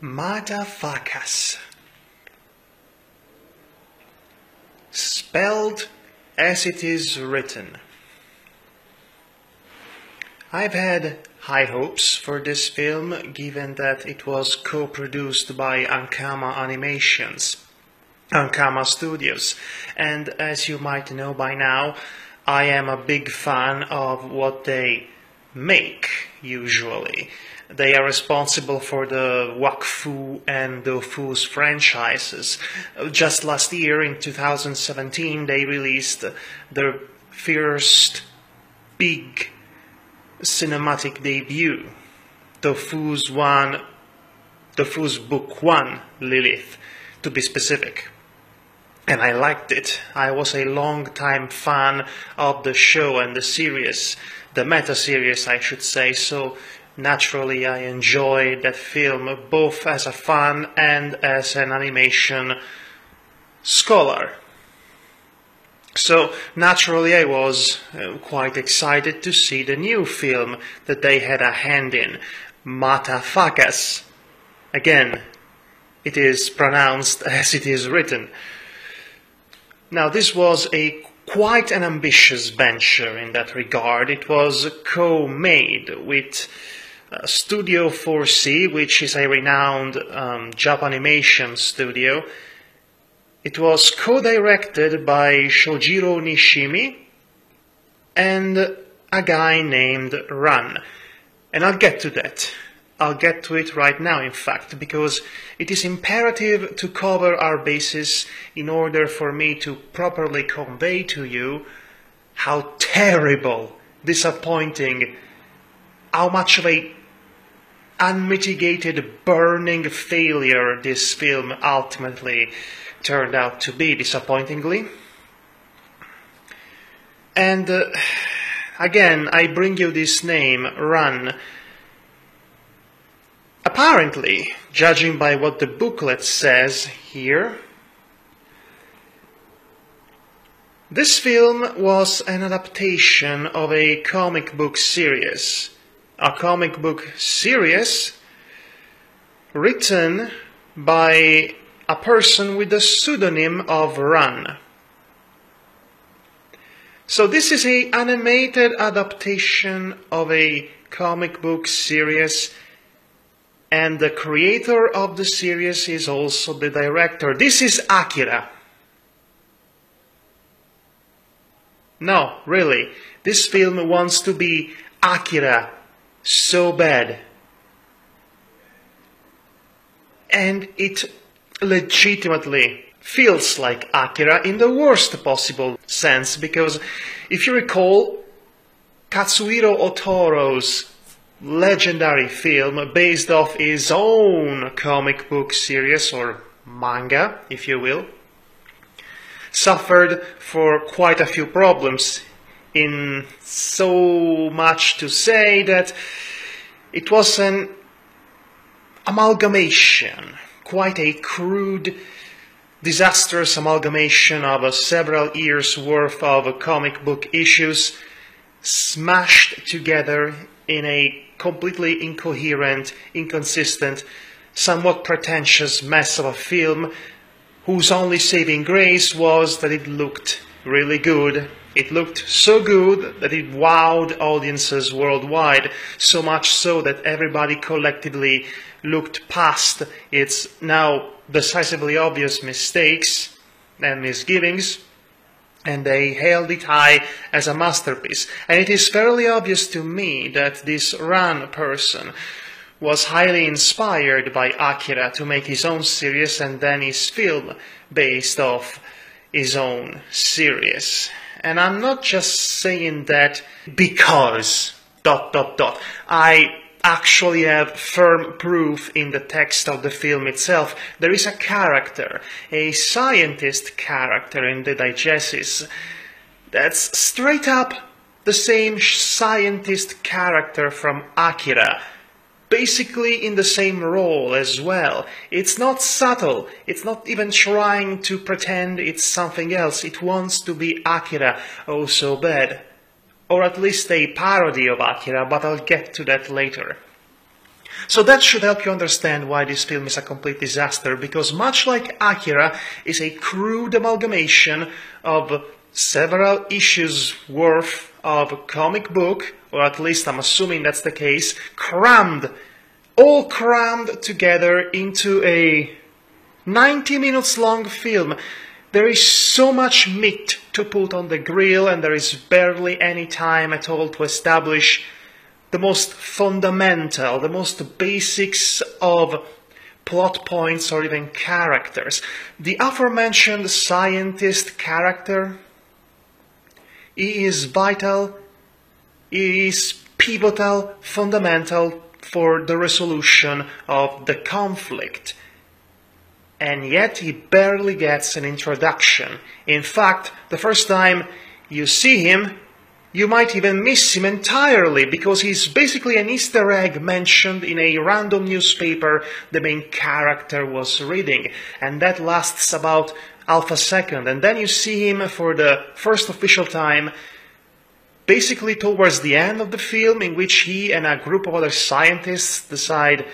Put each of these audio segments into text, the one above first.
Mutafukaz, spelled as it is written. I've had high hopes for this film, given that it was co-produced by Ankama Studios, and as you might know by now, I am a big fan of what they make, usually. They are responsible for the Wakfu and Dofus franchises. Just last year, in 2017, they released their first big cinematic debut, Dofus Book 1, Lilith, to be specific. And I liked it. I was a long-time fan of the show and the series, the meta-series I should say, so naturally I enjoyed that film both as a fan and as an animation scholar. So naturally I was quite excited to see the new film that they had a hand in, Mutafukaz. Again, it is pronounced as it is written. Now this was quite an ambitious venture in that regard. It was co-made with Studio 4C, which is a renowned Japanimation studio. It was co-directed by Shojiro Nishimi and a guy named Ran. And I'll get to that. I'll get to it right now, in fact, because it is imperative to cover our bases in order for me to properly convey to you how terrible, disappointing, how much of a unmitigated, burning failure this film ultimately turned out to be, disappointingly. And again, I bring you this name, Ran. Apparently, judging by what the booklet says here, this film was an adaptation of a comic book series. A comic book series written by a person with the pseudonym of Ran. So this is an animated adaptation of a comic book series, and the creator of the series is also the director. This is Akira. No, really, this film wants to be Akira so bad. And it legitimately feels like Akira in the worst possible sense, because if you recall, Katsuhiro Otoro's legendary film based off his own comic book series, or manga, if you will, suffered for quite a few problems, in so much to say that it was an amalgamation, quite a crude, disastrous amalgamation of several years' worth of comic book issues smashed together in a completely incoherent, inconsistent, somewhat pretentious mess of a film whose only saving grace was that it looked really good. It looked so good that it wowed audiences worldwide, so much so that everybody collectively looked past its now decisively obvious mistakes and misgivings, and they hailed it high as a masterpiece. And it is fairly obvious to me that this Ran person was highly inspired by Akira to make his own series and then his film based off his own series. And I'm not just saying that because ... I actually have firm proof in the text of the film itself. There is a character, a scientist character in the diegesis, that's straight up the same scientist character from Akira, basically in the same role as well. It's not subtle, it's not even trying to pretend it's something else, it wants to be Akira, oh so bad. Or at least a parody of Akira, but I'll get to that later. So that should help you understand why this film is a complete disaster, because much like Akira, is a crude amalgamation of several issues worth of comic book, or at least I'm assuming that's the case, all crammed together into a 90 minutes long film. There is so much meat to put on the grill, and there is barely any time at all to establish the most fundamental, the most basics of plot points or even characters. The aforementioned scientist character, he is vital, he is pivotal, fundamental for the resolution of the conflict. And yet he barely gets an introduction. In fact, the first time you see him, you might even miss him entirely, because he's basically an Easter egg mentioned in a random newspaper the main character was reading. And that lasts about half a second. And then you see him for the first official time, basically towards the end of the film, in which he and a group of other scientists decide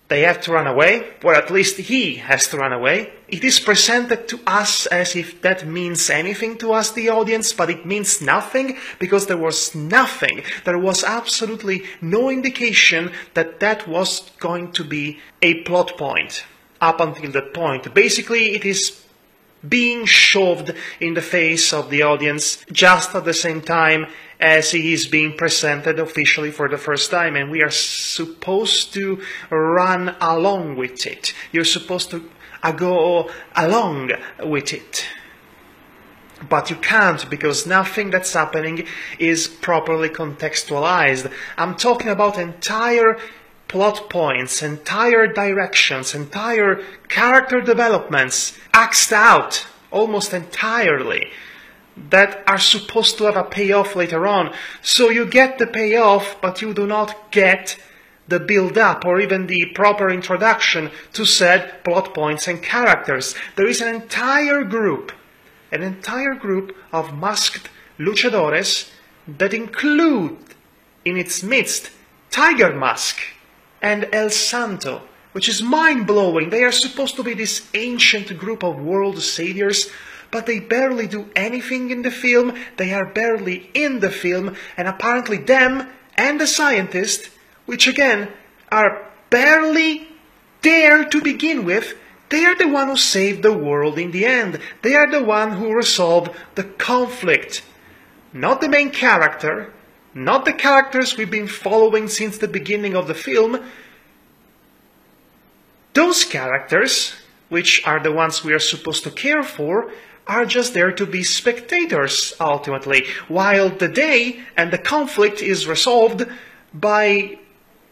they have to run away, or at least he has to run away. It is presented to us as if that means anything to us, the audience, but it means nothing, because there was nothing. There was absolutely no indication that that was going to be a plot point up until that point. Basically, it is being shoved in the face of the audience just at the same time as he is being presented officially for the first time, and we are supposed to run along with it. You're supposed to go along with it. But you can't, because nothing that's happening is properly contextualized. I'm talking about entire plot points, entire directions, entire character developments axed out almost entirely, that are supposed to have a payoff later on. So you get the payoff, but you do not get the build-up or even the proper introduction to said plot points and characters. There is an entire group of masked luchadores that include in its midst Tiger Mask and El Santo, which is mind-blowing. They are supposed to be this ancient group of world saviors, but they barely do anything in the film. They are barely in the film, and apparently them and the scientist, which again are barely there to begin with, they are the one who saved the world in the end. They are the one who resolved the conflict. Not the main character, not the characters we've been following since the beginning of the film. Those characters, which are the ones we are supposed to care for, are just there to be spectators, ultimately, while the day and the conflict is resolved by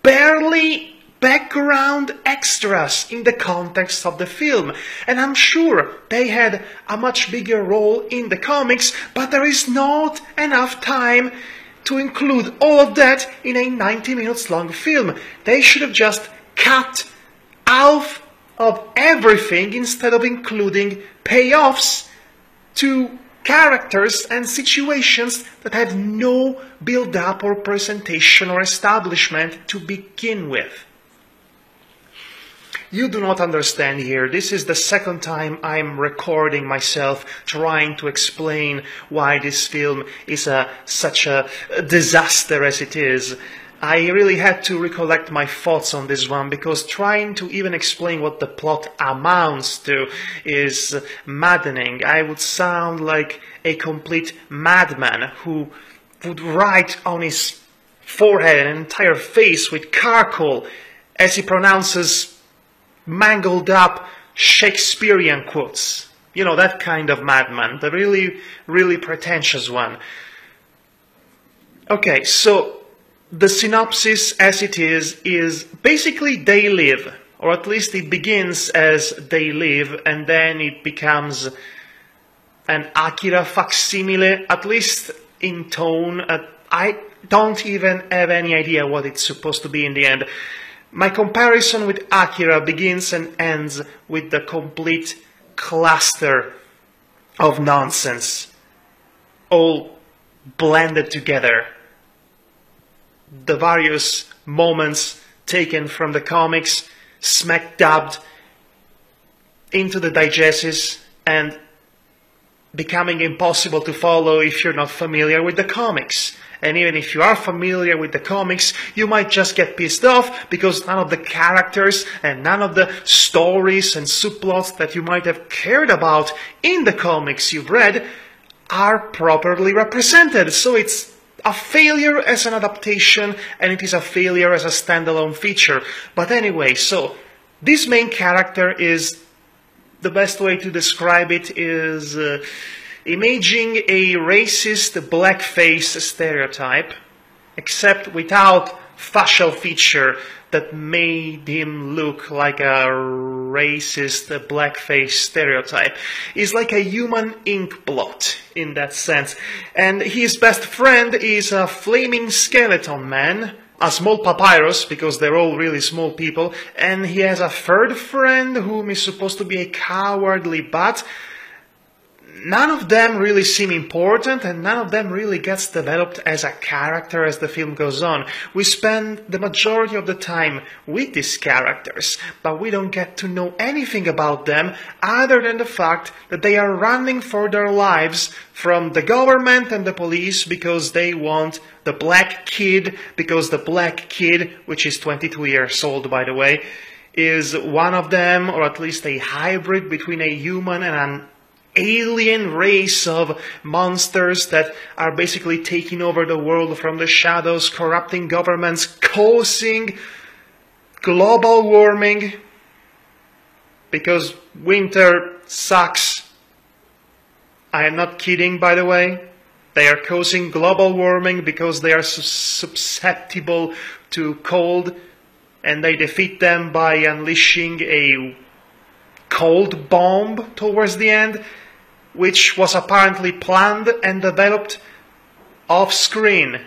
barely background extras in the context of the film. And I'm sure they had a much bigger role in the comics, but there is not enough time to include all of that in a 90 minutes long film. They should have just cut half of everything instead of including payoffs to characters and situations that have no build-up or presentation or establishment to begin with. You do not understand here. This is the second time I'm recording myself trying to explain why this film is such a disaster as it is. I really had to recollect my thoughts on this one, because trying to even explain what the plot amounts to is maddening. I would sound like a complete madman who would write on his forehead an entire face with charcoal as he pronounces mangled up Shakespearean quotes. You know, that kind of madman, the really, really pretentious one. Okay, so the synopsis as it is basically They Live, or at least it begins as They Live, and then it becomes an Akira facsimile, at least in tone. I don't even have any idea what it's supposed to be in the end. My comparison with Akira begins and ends with the complete cluster of nonsense, all blended together. The various moments taken from the comics, smack dubbed into the digests, and becoming impossible to follow if you're not familiar with the comics. And even if you are familiar with the comics, you might just get pissed off because none of the characters and none of the stories and subplots that you might have cared about in the comics you've read are properly represented. So it's a failure as an adaptation, and it is a failure as a standalone feature. But anyway, so this main character is, the best way to describe it is imaging a racist blackface stereotype, except without facial feature that made him look like a racist blackface stereotype. He's like a human ink blot in that sense. And his best friend is a flaming skeleton man, a small papyrus, because they're all really small people, and he has a third friend whom is supposed to be a cowardly bat. None of them really seem important, and none of them really gets developed as a character as the film goes on. We spend the majority of the time with these characters, but we don't get to know anything about them other than the fact that they are running for their lives from the government and the police because they want the black kid, because the black kid, which is 22 years old by the way, is one of them, or at least a hybrid between a human and an alien race of monsters that are basically taking over the world from the shadows, corrupting governments, causing global warming, because winter sucks. I am not kidding, by the way. They are causing global warming because they are susceptible to cold, and they defeat them by unleashing a cold bomb towards the end, which was apparently planned and developed off-screen.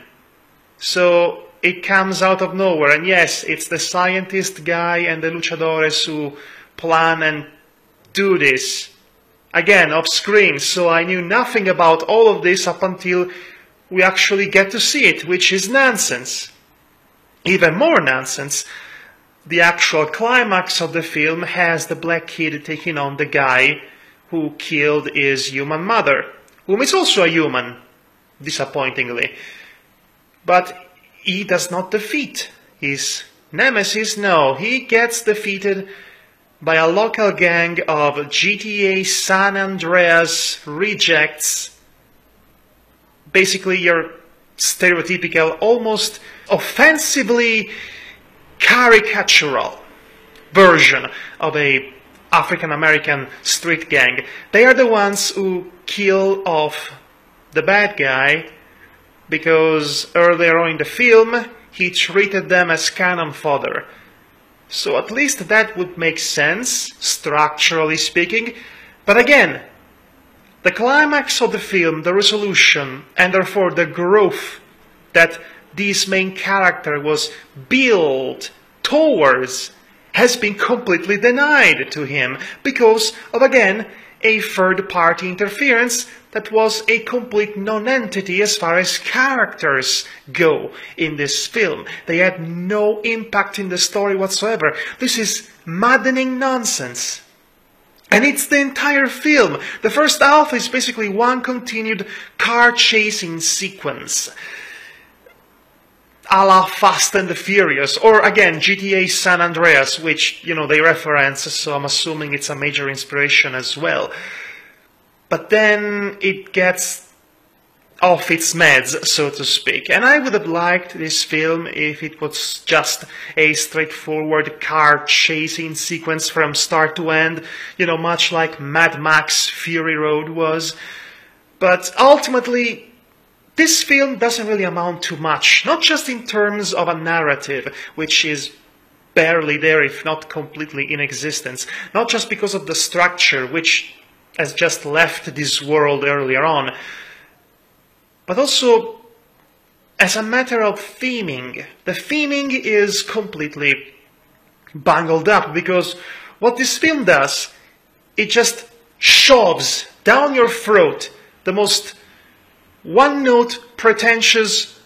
So it comes out of nowhere. And yes, it's the scientist guy and the luchadores who plan and do this. Again, off-screen. So I knew nothing about all of this up until we actually get to see it, which is nonsense. Even more nonsense, the actual climax of the film has the black kid taking on the guy who killed his human mother, whom is also a human, disappointingly. But he does not defeat his nemesis, no, he gets defeated by a local gang of GTA San Andreas rejects, basically your stereotypical, almost offensively caricatural version of a African-American street gang. They are the ones who kill off the bad guy because earlier on in the film he treated them as cannon fodder. So at least that would make sense, structurally speaking. But again, the climax of the film, the resolution, and therefore the growth that this main character was built towards has been completely denied to him because of, again, a third-party interference that was a complete non-entity as far as characters go in this film. They had no impact in the story whatsoever. This is maddening nonsense. And it's the entire film. The first half is basically one continued car-chasing sequence, a la Fast and the Furious, or again, GTA San Andreas, which, you know, they reference, so I'm assuming it's a major inspiration as well. But then it gets off its meds, so to speak. And I would have liked this film if it was just a straightforward car-chasing sequence from start to end, you know, much like Mad Max Fury Road was. But ultimately, this film doesn't really amount to much, not just in terms of a narrative, which is barely there, if not completely in existence, not just because of the structure, which has just left this world earlier on, but also as a matter of theming. The theming is completely bungled up, because what this film does, it just shoves down your throat the most one-note, pretentious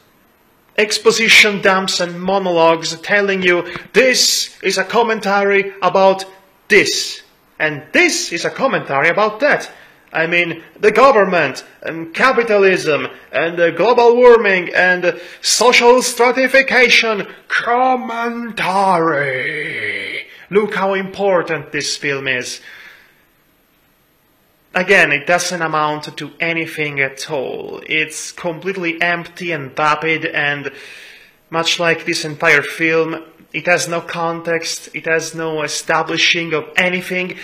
exposition dumps and monologues telling you this is a commentary about this, and this is a commentary about that. I mean, the government, and capitalism, and global warming, and social stratification. Commentary! Look how important this film is. Again, it doesn't amount to anything at all. It's completely empty and vapid, and much like this entire film, it has no context, it has no establishing of anything.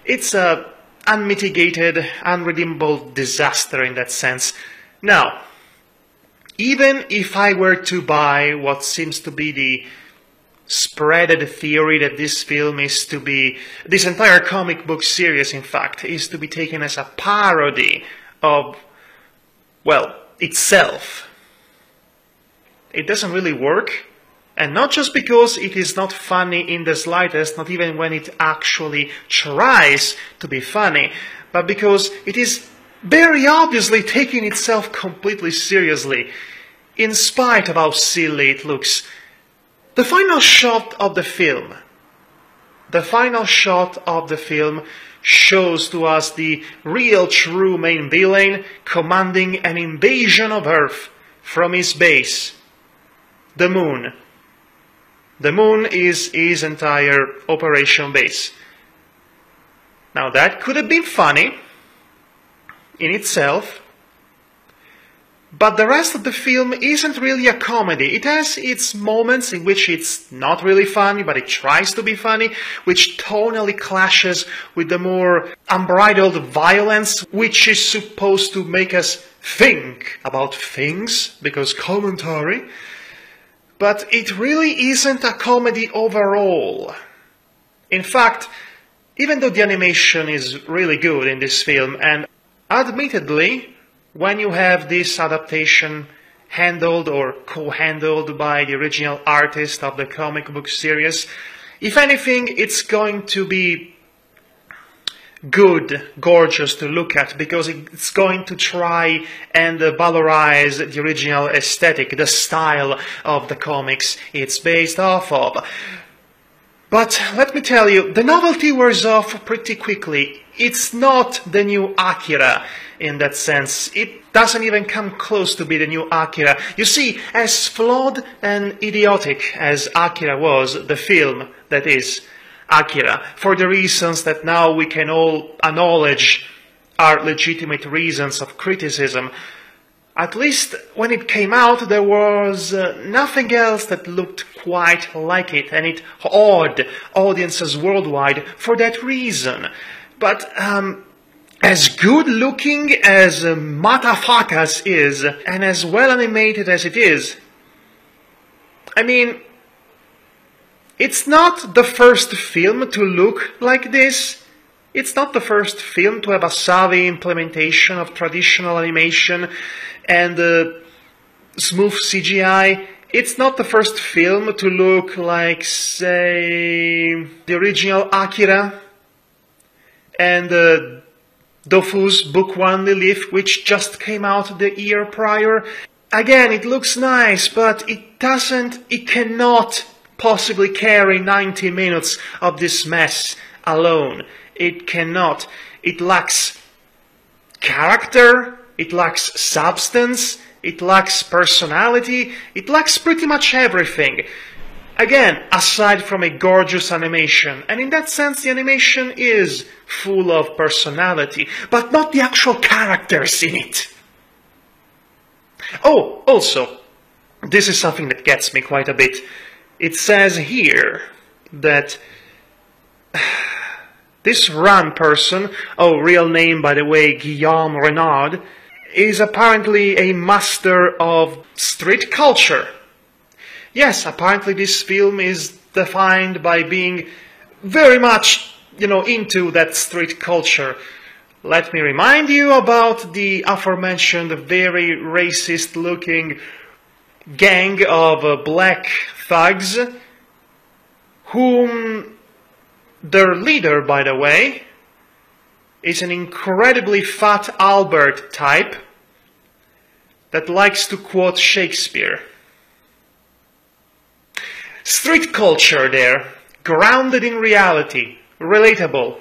It's a unmitigated, unredeemable disaster in that sense. Now, even if I were to buy what seems to be the spreaded theory that this film is to be, this entire comic book series, in fact, is to be taken as a parody of, well, itself, it doesn't really work. And not just because it is not funny in the slightest, not even when it actually tries to be funny, but because it is very obviously taking itself completely seriously, in spite of how silly it looks. The final shot of the film shows to us the real true main villain commanding an invasion of Earth from his base, the Moon. The Moon is his entire operation base. Now that could have been funny in itself, but the rest of the film isn't really a comedy. It has its moments in which it's not really funny, but it tries to be funny, which tonally clashes with the more unbridled violence, which is supposed to make us think about things, because commentary. But it really isn't a comedy overall. In fact, even though the animation is really good in this film, and admittedly, when you have this adaptation handled or co-handled by the original artist of the comic book series, if anything, it's going to be good, gorgeous to look at, because it's going to try and valorize the original aesthetic, the style of the comics it's based off of. But let me tell you, the novelty wears off pretty quickly. It's not the new Akira in that sense. It doesn't even come close to be the new Akira. You see, as flawed and idiotic as Akira was, the film that is Akira, for the reasons that now we can all acknowledge are legitimate reasons of criticism, at least when it came out there was nothing else that looked quite like it, and it awed audiences worldwide for that reason. But as good looking as Mutafukaz is, and as well animated as it is, I mean, it's not the first film to look like this. It's not the first film to have a savvy implementation of traditional animation and smooth CGI. It's not the first film to look like, say, the original Akira and Dofu's Book 1 Lilith, which just came out the year prior. Again, it looks nice, but it cannot possibly carry 90 minutes of this mess alone. It cannot. It lacks character, it lacks substance, it lacks personality, it lacks pretty much everything. Again, aside from a gorgeous animation, and in that sense the animation is full of personality, but not the actual characters in it. Oh, also, this is something that gets me quite a bit. It says here that this Ran person, oh, real name by the way, Guillaume Renaud, is apparently a master of street culture. Yes, apparently this film is defined by being very much, into that street culture. Let me remind you about the aforementioned very racist-looking gang of black thugs, whom their leader, by the way, is an incredibly fat Albert type that likes to quote Shakespeare. Street culture there, grounded in reality, relatable.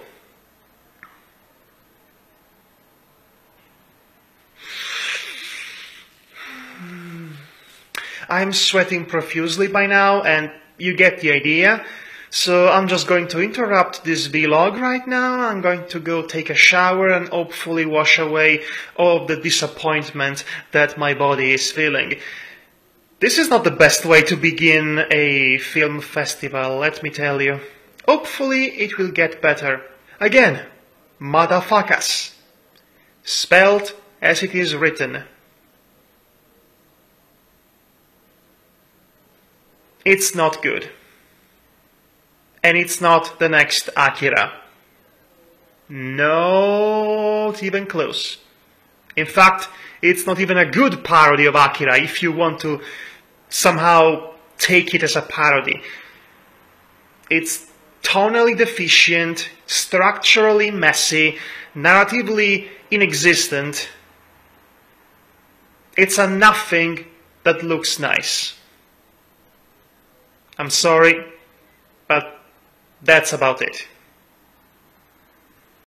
I'm sweating profusely by now, and you get the idea. So I'm just going to interrupt this vlog right now. I'm going to go take a shower and hopefully wash away all of the disappointment that my body is feeling. This is not the best way to begin a film festival, let me tell you. Hopefully it will get better. Again, Mutafukaz. Spelled as it is written. It's not good. And it's not the next Akira. Not even close. In fact, it's not even a good parody of Akira if you want to somehow take it as a parody. It's tonally deficient, structurally messy, narratively inexistent. It's a nothing that looks nice. I'm sorry, but that's about it.